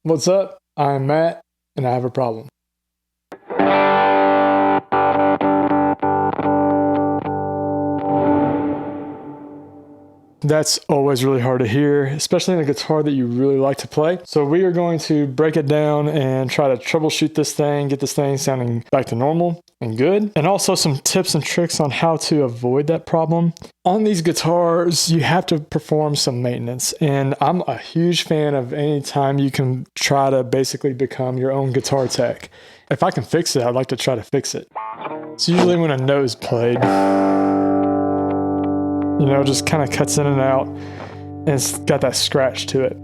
What's up? I'm Matt, and I have a problem. That's always really hard to hear, especially in a guitar that you really like to play. So we are going to break it down and try to troubleshoot this thing, get this thing sounding back to normal and good. And also some tips and tricks on how to avoid that problem. On these guitars, you have to perform some maintenance. And I'm a huge fan of any time you can try to basically become your own guitar tech. If I can fix it, I'd like to try to fix it. It's usually when a note is played. You know, just kind of cuts in and out, and it's got that scratch to it.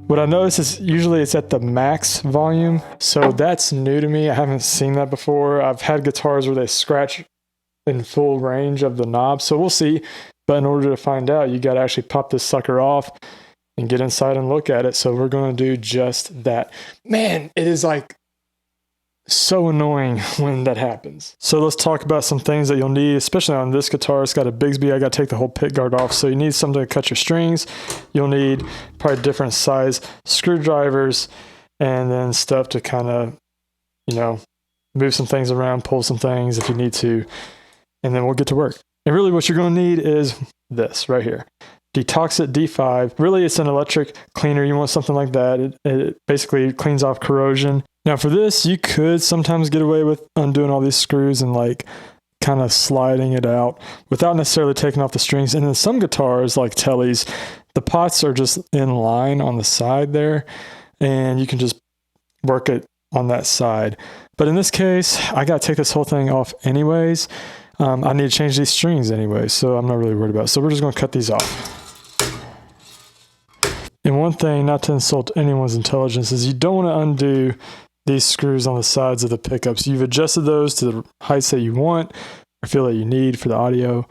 What I notice is usually it's at the max volume, so that's new to me. I haven't seen that before. I've had guitars where they scratch in full range of the knob, so we'll see. But in order to find out, you got to actually pop this sucker off and get inside and look at it. So we're going to do just that. Man, it is like so annoying when that happens. So let's talk about some things that you'll need, especially on this guitar. It's got a Bigsby. I got to take the whole pick guard off. So you need something to cut your strings. You'll need probably different size screwdrivers and then stuff to kind of, you know, move some things around, pull some things if you need to, and then we'll get to work. And really what you're going to need is this right here. Detoxit D5. Really, it's an electric cleaner. You want something like that. It basically cleans off corrosion. Now for this, you could sometimes get away with undoing all these screws and like kind of sliding it out without necessarily taking off the strings. And then some guitars like Telly's, the pots are just in line on the side there, and you can just work it on that side. But in this case, I got to take this whole thing off anyways. I need to change these strings anyway, so I'm not really worried about it. So we're just going to cut these off. And one thing, not to insult anyone's intelligence, is you don't want to undo these screws on the sides of the pickups. You've adjusted those to the heights that you want or feel that you need for the audio.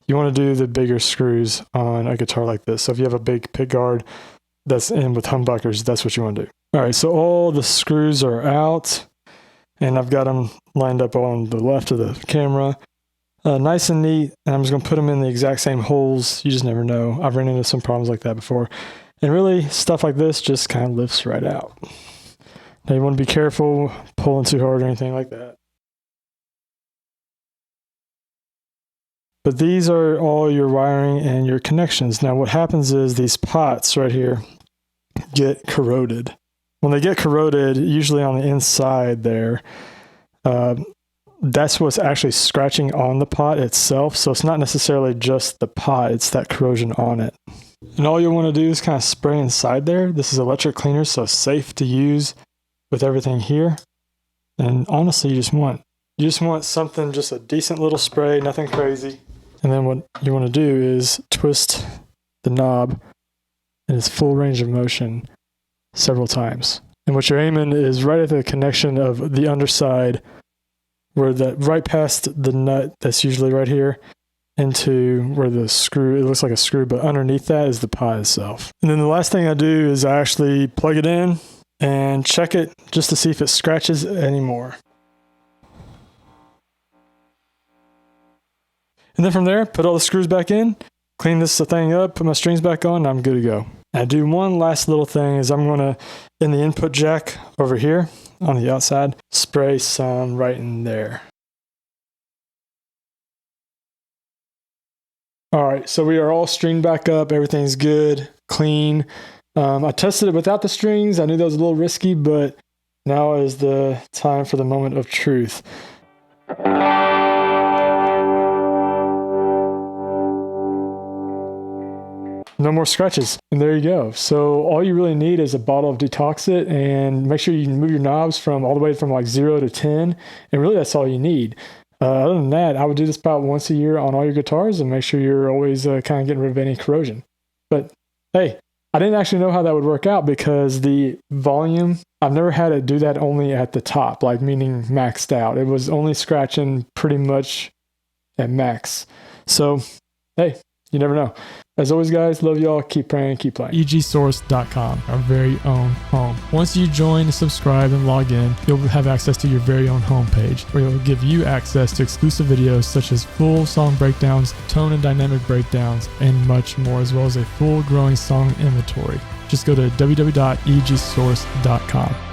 You want to do the bigger screws on a guitar like this. So if you have a big pick guard that's in with humbuckers, that's what you want to do. All right, so all the screws are out, and I've got them lined up on the left of the camera. Nice and neat, and I'm just going to put them in the exact same holes. You just never know. I've run into some problems like that before. And really, stuff like this just kind of lifts right out. Now you want to be careful pulling too hard or anything like that. But these are all your wiring and your connections. Now what happens is these pots right here get corroded. When they get corroded, usually on the inside there, that's what's actually scratching on the pot itself. So it's not necessarily just the pot, it's that corrosion on it. And all you'll want to do is kind of spray inside there. This is electric cleaner, so it's safe to use with everything here. And honestly, you just want something, just a decent little spray, nothing crazy. And then what you want to do is twist the knob in its full range of motion several times. And what you're aiming is right at the connection of the underside, where that right past the nut that's usually right here, into where the screw, it looks like a screw, but underneath that is the pot itself. And then the last thing I do is I actually plug it in and check it just to see if it scratches anymore. And then from there, put all the screws back in, clean this thing up, put my strings back on, and I'm good to go. I do one last little thing is I'm going to, in the input jack over here on the outside, spray some right in there. All right, so we are all stringed back up. Everything's good, clean. I tested it without the strings. I knew that was a little risky, but now is the time for the moment of truth. No more scratches. And there you go. So all you really need is a bottle of Detoxit, and make sure you move your knobs from all the way from like 0 to 10. And really that's all you need. Other than that, I would do this about once a year on all your guitars and make sure you're always kind of getting rid of any corrosion. But hey, I didn't actually know how that would work out because the volume, I've never had it do that only at the top, like meaning maxed out. It was only scratching pretty much at max. So, hey, you never know. As always, guys, love y'all. Keep praying, keep playing. EGSource.com, our very own home. Once you join, subscribe, and log in, you'll have access to your very own homepage, where it will give you access to exclusive videos such as full song breakdowns, tone and dynamic breakdowns, and much more, as well as a full growing song inventory. just go to www.egsource.com.